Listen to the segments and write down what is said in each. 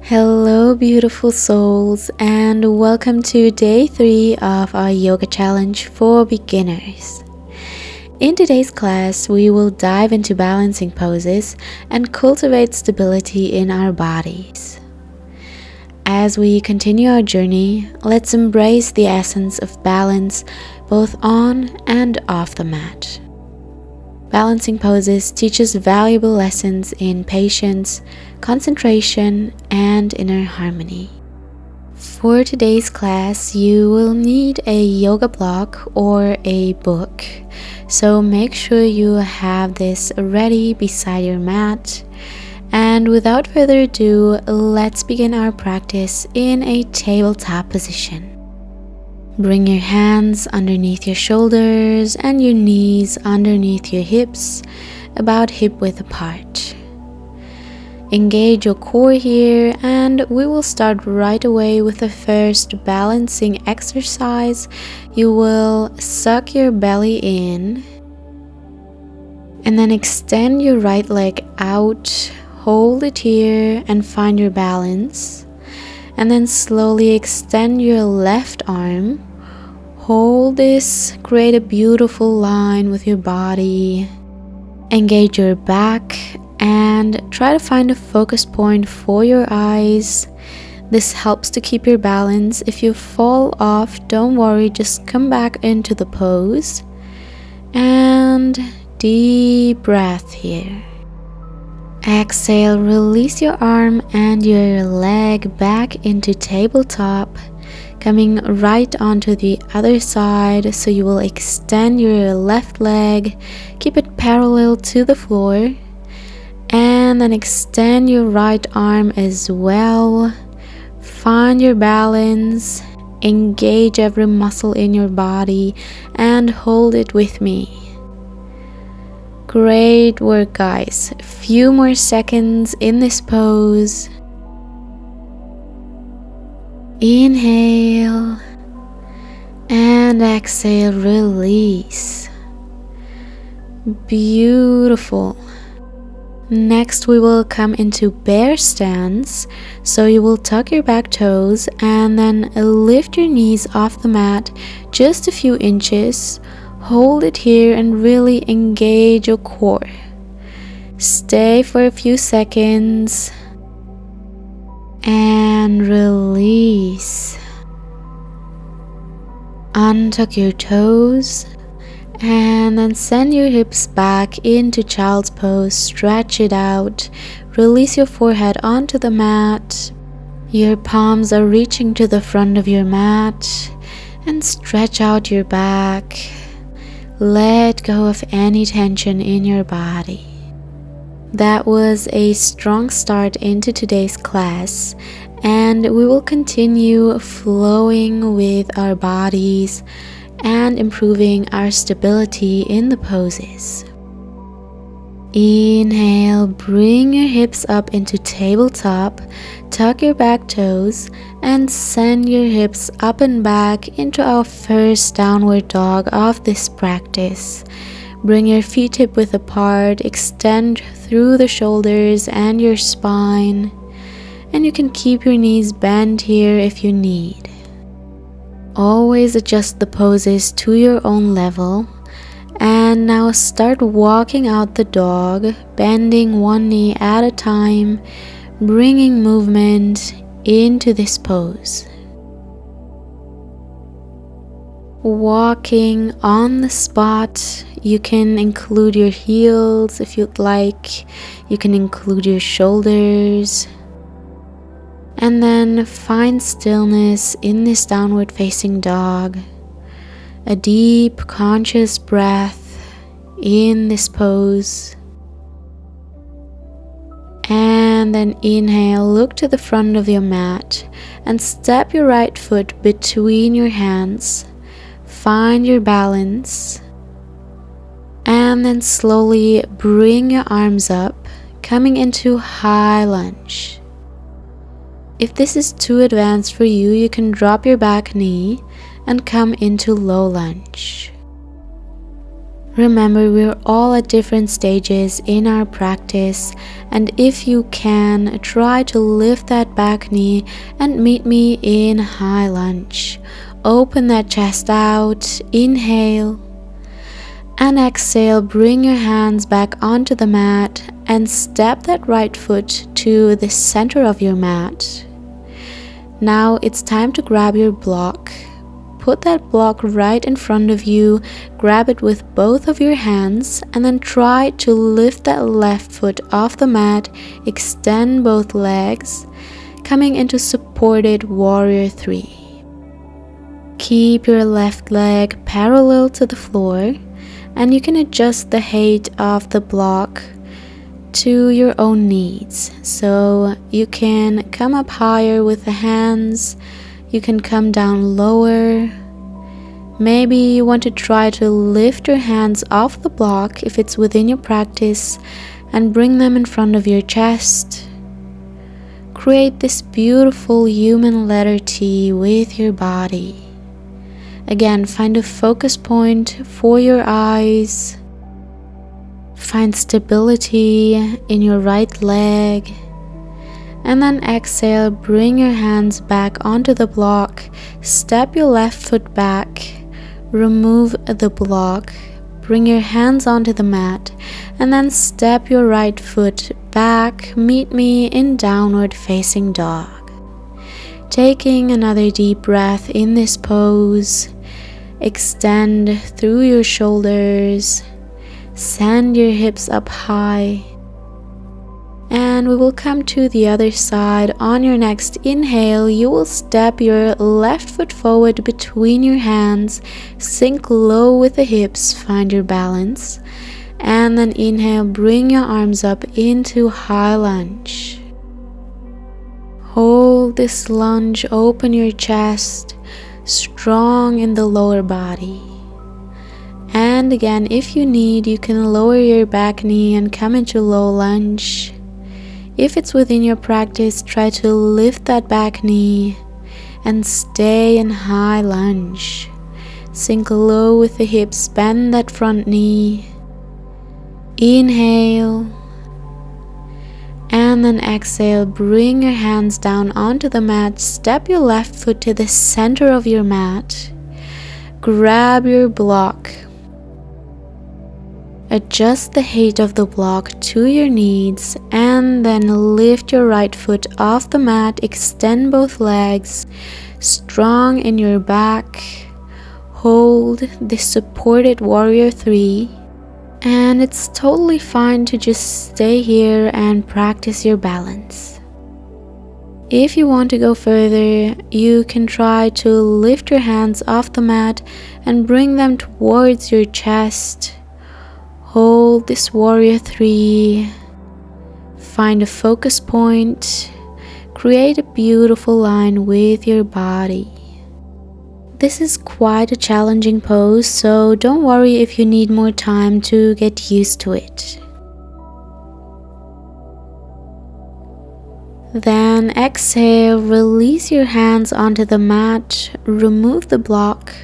Hello, beautiful souls, and welcome to day 3 of our yoga challenge for beginners. In today's class, we will dive into balancing poses and cultivate stability in our bodies. As we continue our journey, let's embrace the essence of balance both on and off the mat. Balancing poses teach us valuable lessons in patience, concentration, and inner harmony. For today's class, you will need a yoga block or a book, so make sure you have this ready beside your mat. And without further ado, let's begin our practice in a tabletop position. Bring your hands underneath your shoulders and your knees underneath your hips, about hip width apart. Engage your core here, and we will start right away with the first balancing exercise. You will suck your belly in and then extend your right leg out, hold it here and find your balance, and then slowly extend your left arm. Hold this, create a beautiful line with your body. Engage your back and try to find a focus point for your eyes. This helps to keep your balance. If you fall off, don't worry, just come back into the pose. And deep breath here. Exhale, release your arm and your leg back into tabletop, coming right onto the other side. So you will extend your left leg, keep it parallel to the floor, and then extend your right arm as well. Find your balance, engage every muscle in your body, and hold it with me. Great work, guys. A few more seconds in this pose. Inhale and exhale, release. Beautiful. Next, we will come into bear stance. So you will tuck your back toes and then lift your knees off the mat just a few inches. Hold it here and really engage your core. Stay for a few seconds and release. Untuck your toes and then send your hips back into child's pose. Stretch it out. Release your forehead onto the mat. Your palms are reaching to the front of your mat, and stretch out your back. Let go of any tension in your body. That was a strong start into today's class, and we will continue flowing with our bodies and improving our stability in the poses. Inhale, bring your hips up into tabletop, tuck your back toes, and send your hips up and back into our first downward dog of this practice. Bring your feet hip width apart, extend through the shoulders and your spine, and you can keep your knees bent here if you need. Always adjust the poses to your own level. And now start walking out the dog, bending one knee at a time, bringing movement into this pose. Walking on the spot, you can include your heels if you'd like. You can include your shoulders. And then find stillness in this downward facing dog. A deep conscious breath in this pose. And then inhale, look to the front of your mat and step your right foot between your hands. Find your balance. And then slowly bring your arms up, coming into high lunge. If this is too advanced for you, you can drop your back knee and come into low lunge. Remember, we're all at different stages in our practice, and if you can, try to lift that back knee and meet me in high lunge. Open that chest out, inhale, and exhale. Bring your hands back onto the mat and step that right foot to the center of your mat. Now it's time to grab your block. Put that block right in front of you, grab it with both of your hands, and then try to lift that left foot off the mat, extend both legs, coming into supported warrior 3. Keep your left leg parallel to the floor, and you can adjust the height of the block to your own needs. So you can come up higher with the hands, you can come down lower. Maybe you want to try to lift your hands off the block if it's within your practice and bring them in front of your chest. Create this beautiful human letter T with your body. Again, find a focus point for your eyes. Find stability in your right leg. And then exhale, bring your hands back onto the block, step your left foot back, remove the block, bring your hands onto the mat, and then step your right foot back, meet me in downward facing dog. Taking another deep breath in this pose, extend through your shoulders, send your hips up high. And we will come to the other side. On your next inhale, you will step your left foot forward between your hands, sink low with the hips, find your balance. And then inhale, bring your arms up into high lunge. Hold this lunge, open your chest, strong in the lower body. And again, if you need, you can lower your back knee and come into low lunge. If it's within your practice, try to lift that back knee and stay in high lunge. Sink low with the hips, bend that front knee. Inhale. And then exhale, bring your hands down onto the mat, step your left foot to the center of your mat. Grab your block. Adjust the height of the block to your needs, and then lift your right foot off the mat, extend both legs, strong in your back. Hold the supported warrior 3, and it's totally fine to just stay here and practice your balance. If you want to go further, you can try to lift your hands off the mat and bring them towards your chest. Hold this warrior 3, find a focus point, create a beautiful line with your body. This is quite a challenging pose, so don't worry if you need more time to get used to it. Then exhale, release your hands onto the mat, remove the block.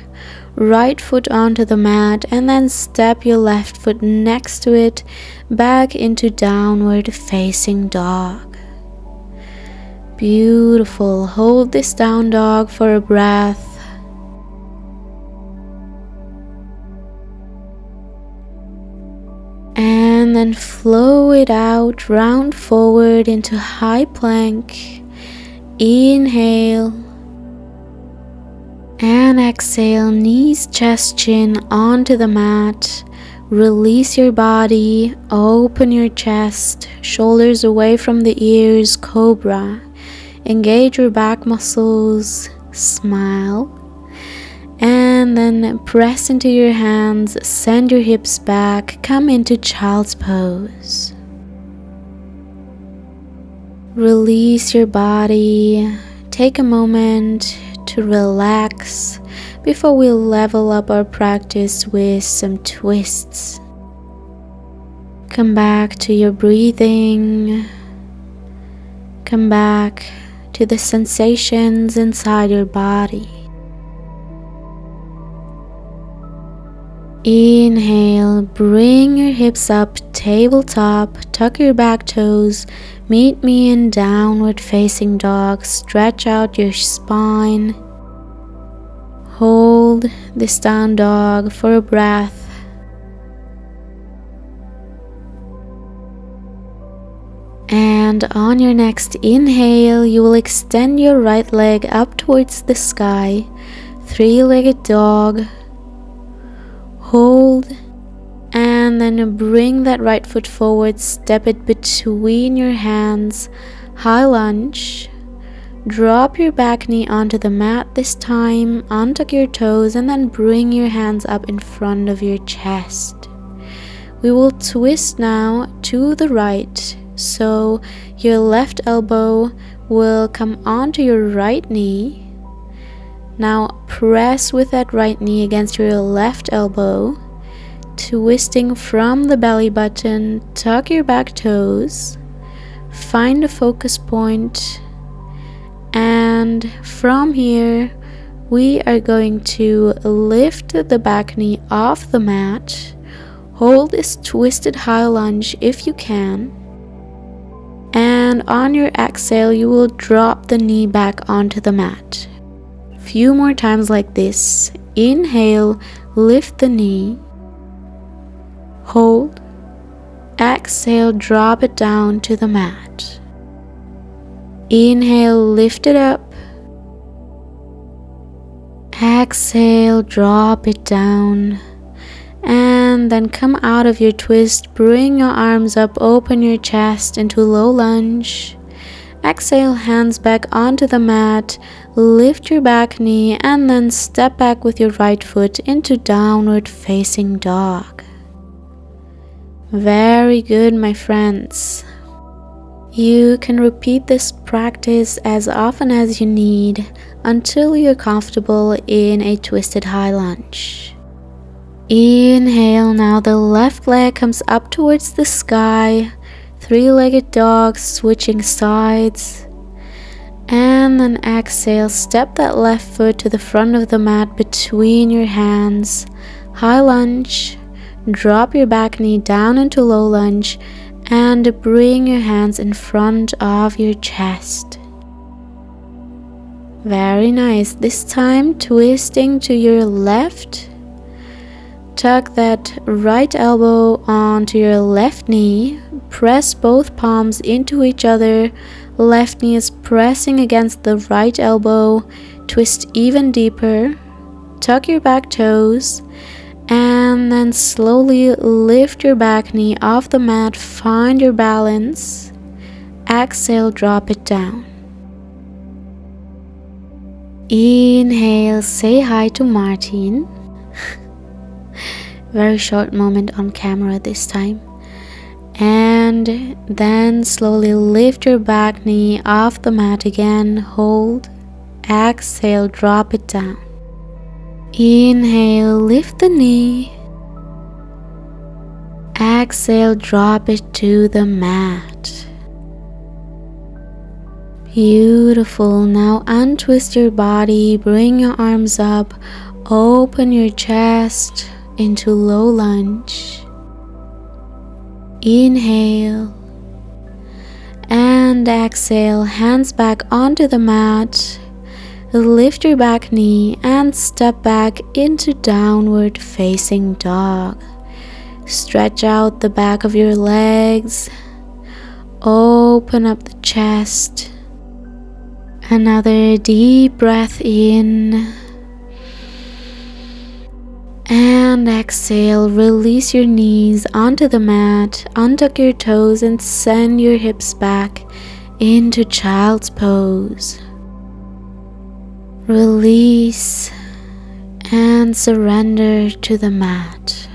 Right foot onto the mat, and then step your left foot next to it back into downward facing dog. Beautiful. Hold this down dog for a breath. And then flow it out, round forward into high plank. Inhale. And exhale, knees, chest, chin onto the mat. Release your body, open your chest, shoulders away from the ears, cobra. Engage your back muscles, smile. And then press into your hands, send your hips back, come into child's pose. Release your body, take a moment to relax before we level up our practice with some twists. Come back to your breathing. Come back to the sensations inside your body. Inhale, bring your hips up, tabletop, tuck your back toes, meet me in downward facing dog, stretch out your spine. Hold this down dog for a breath. And on your next inhale, you will extend your right leg up towards the sky, three-legged dog. Hold, and then bring that right foot forward, step it between your hands, high lunge. Drop your back knee onto the mat this time, untuck your toes, and then bring your hands up in front of your chest. We will twist now to the right, so your left elbow will come onto your right knee. Now press with that right knee against your left elbow, twisting from the belly button, tuck your back toes, find a focus point, and from here we are going to lift the back knee off the mat. Hold this twisted high lunge if you can, and on your exhale you will drop the knee back onto the mat. Few more times like this. Inhale, lift the knee, hold, exhale, drop it down to the mat. Inhale, lift it up, exhale, drop it down, and then come out of your twist, bring your arms up, open your chest into low lunge. Exhale, hands back onto the mat, lift your back knee, and then step back with your right foot into downward facing dog. Very good, my friends. You can repeat this practice as often as you need until you're comfortable in a twisted high lunge. Inhale, now the left leg comes up towards the sky, three-legged dog, switching sides, and then exhale, step that left foot to the front of the mat between your hands, high lunge, drop your back knee down into low lunge, and bring your hands in front of your chest. Very nice. This time twisting to your left. Tuck that right elbow onto your left knee, press both palms into each other, left knee is pressing against the right elbow, twist even deeper, tuck your back toes, and then slowly lift your back knee off the mat, find your balance, exhale, drop it down. Inhale, say hi to Martin. Very short moment on camera this time. And then slowly lift your back knee off the mat again, hold, exhale, drop it down. Inhale, lift the knee, exhale, drop it to the mat. Beautiful. Now untwist your body, bring your arms up, open your chest into low lunge. Inhale and exhale, hands back onto the mat, lift your back knee and step back into downward facing dog. Stretch out the back of your legs, open up the chest. Another deep breath in. And exhale, release your knees onto the mat, untuck your toes and send your hips back into child's pose. Release and surrender to the mat.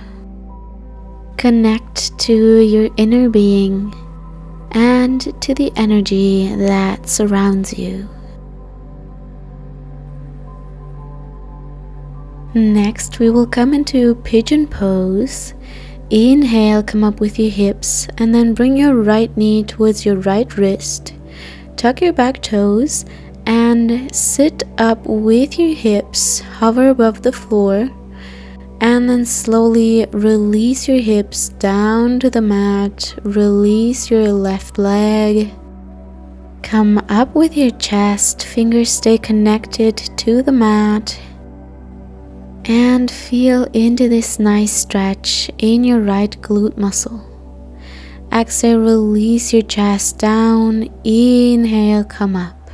Connect to your inner being and to the energy that surrounds you. Next, we will come into Pigeon Pose. Inhale, come up with your hips and then bring your right knee towards your right wrist. Tuck your back toes and sit up with your hips, hover above the floor. And then slowly release your hips down to the mat. Release your left leg. Come up with your chest. Fingers stay connected to the mat. And feel into this nice stretch in your right glute muscle. Exhale, release your chest down. Inhale, come up.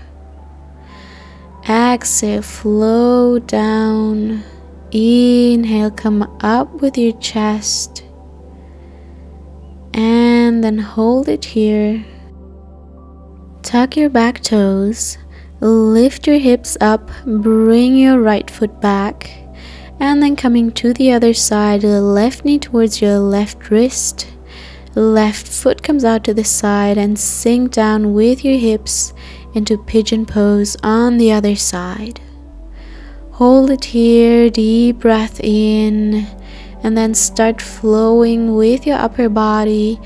Exhale, flow down. Inhale, come up with your chest. And then hold it here. Tuck your back toes. Lift your hips up. Bring your right foot back. And then coming to the other side, the left knee towards your left wrist. Left foot comes out to the side and sink down with your hips into pigeon pose on the other side. Hold it here, deep breath in, and then start flowing with your upper body.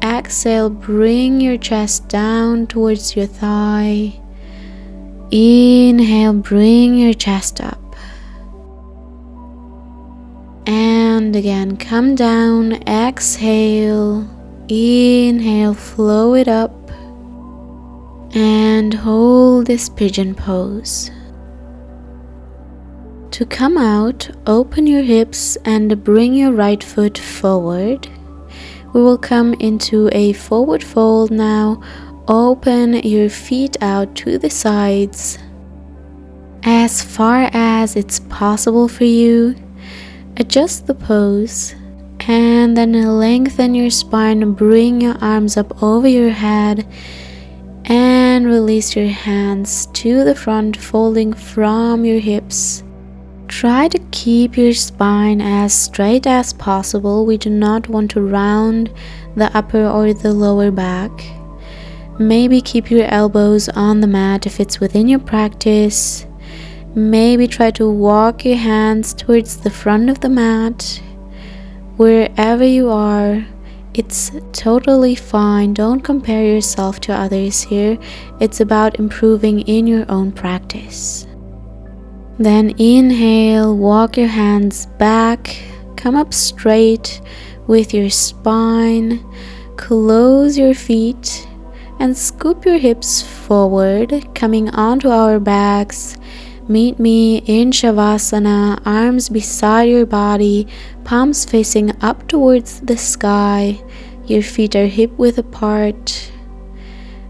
Exhale, bring your chest down towards your thigh. Inhale, bring your chest up. And again, come down, exhale, inhale, flow it up, and hold this pigeon pose. To come out, open your hips and bring your right foot forward. We will come into a forward fold now. Open your feet out to the sides as far as it's possible for you. Adjust the pose and then lengthen your spine. Bring your arms up over your head and release your hands to the front, folding from your hips. Try to keep your spine as straight as possible. We do not want to round the upper or the lower back. Maybe keep your elbows on the mat if it's within your practice. Maybe try to walk your hands towards the front of the mat. Wherever you are, it's totally fine. Don't compare yourself to others here. It's about improving in your own practice. Then inhale, walk your hands back, come up straight with your spine, close your feet, and scoop your hips forward, coming onto our backs. Meet me in Shavasana, arms beside your body, palms facing up towards the sky. Your feet are hip-width apart.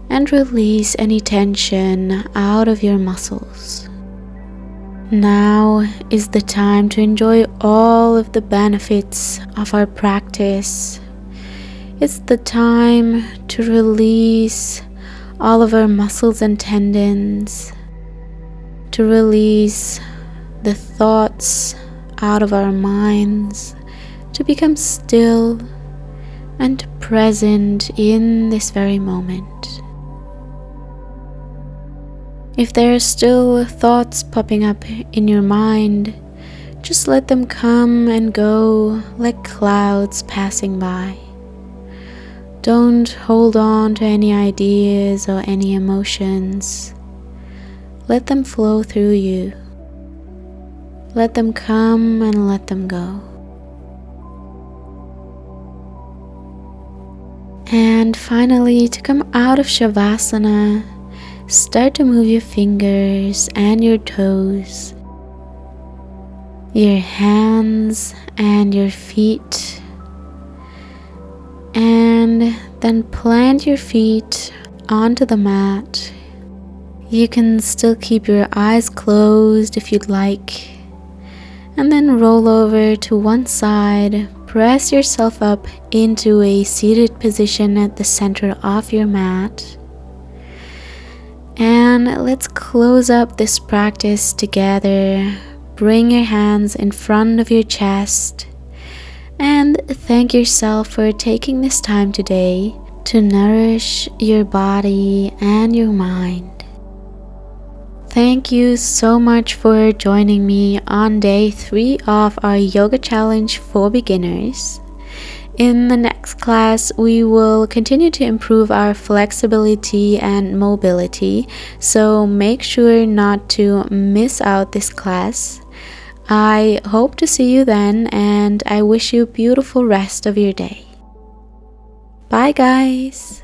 And release any tension out of your muscles. Now is the time to enjoy all of the benefits of our practice. It's the time to release all of our muscles and tendons, to release the thoughts out of our minds, to become still and present in this very moment. If there are still thoughts popping up in your mind, just let them come and go like clouds passing by. Don't hold on to any ideas or any emotions. Let them flow through you. Let them come and let them go. And finally, to come out of Shavasana, start to move your fingers and your toes, your hands and your feet, and then plant your feet onto the mat. You can still keep your eyes closed if you'd like, and then roll over to one side. Press yourself up into a seated position at the center of your mat. And let's close up this practice together. Bring your hands in front of your chest and thank yourself for taking this time today to nourish your body and your mind. Thank you so much for joining me on day 3 of our yoga challenge for beginners. In the next class, we will continue to improve our flexibility and mobility, so make sure not to miss out this class. I hope to see you then, and I wish you a beautiful rest of your day. Bye, guys.